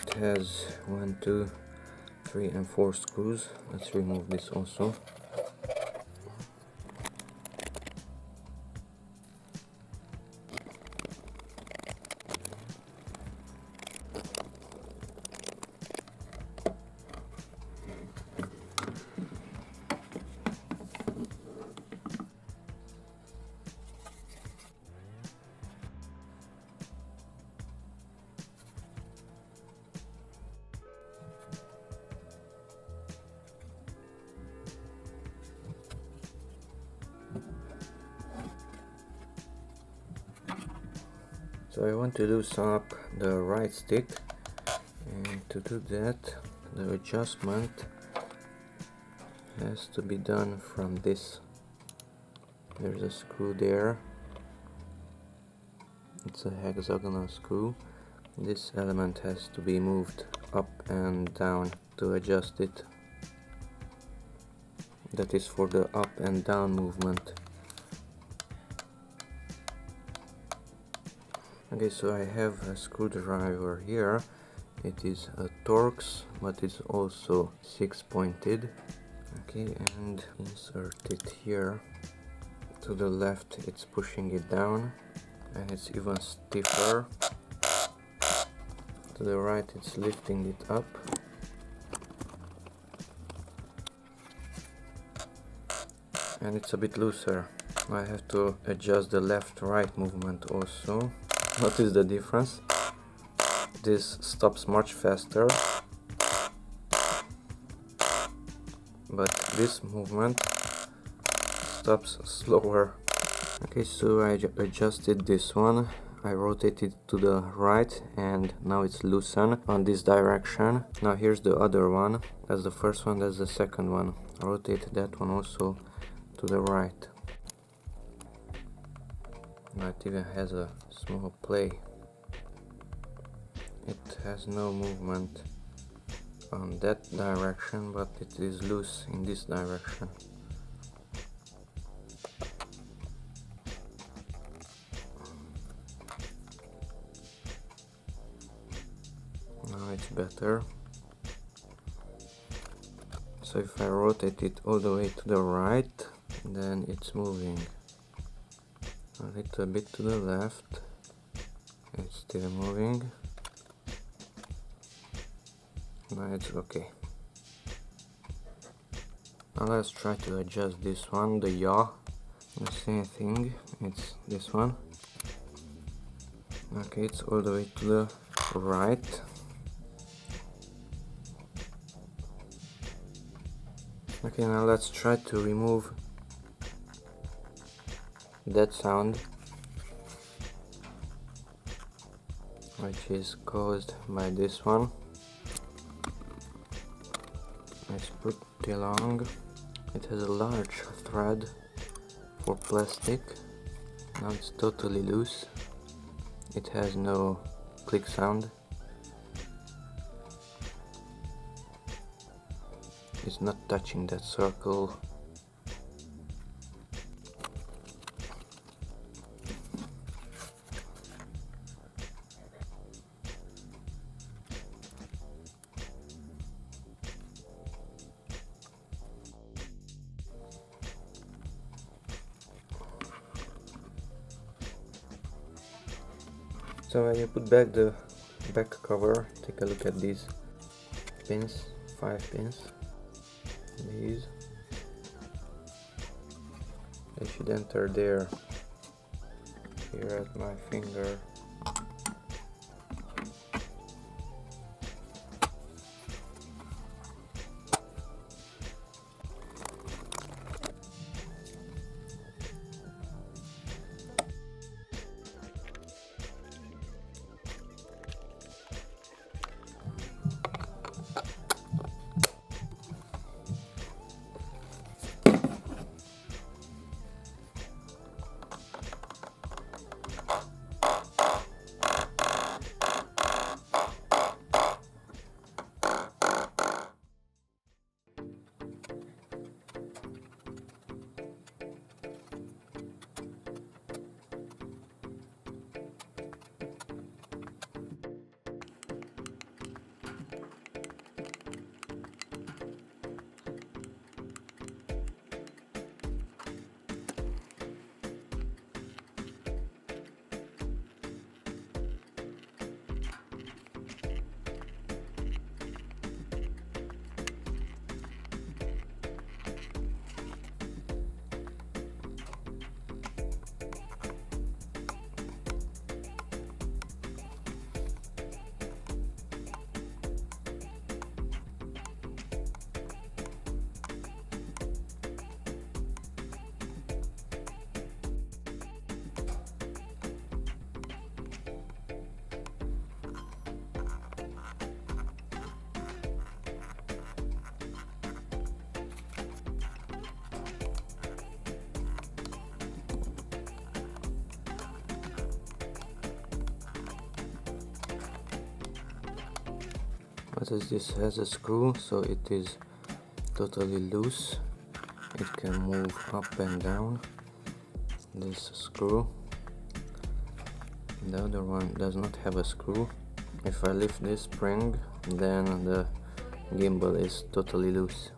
It has 1, 2, 3 and 4 screws. Let's remove this also. So I want to loosen up the right stick, and to do that the adjustment has to be done from this. There's a screw there, it's a hexagonal screw. This element has to be moved up and down to adjust it. That is for the up and down movement. Okay, so I have a screwdriver here. It is a Torx, but it's also 6-pointed. Okay, and insert it here. To the left it's pushing it down, and it's even stiffer. To the right it's lifting it up. And it's a bit looser. I have to adjust the left-right movement also. Notice the difference. This stops much faster, but this movement stops slower. Okay, so I adjusted this one. I rotated to the right and now it's loosened on this direction. Now here's the other one. That's the first one, that's the second one. I rotate that one also to the right. Now it even has a small play. It has no movement on that direction, but it is loose in this direction. Now it's better. So if I rotate it all the way to the right, then it's moving. A little bit to the left, it's still moving. Now it's okay. Now let's try to adjust this one, the yaw. The same thing, it's this one. Okay, it's all the way to the right. Okay, now let's try to remove that sound, which is caused by this one. It's pretty long. It has a large thread for plastic. Now it's totally loose. It has no click sound. It's not touching that circle. So when you put back the back cover, take a look at these pins, 5 pins. These, they should enter there, here at my finger. As this has a screw, so it is totally loose. It can move up and down, this screw. The other one does not have a screw. If I lift this spring, then the gimbal is totally loose.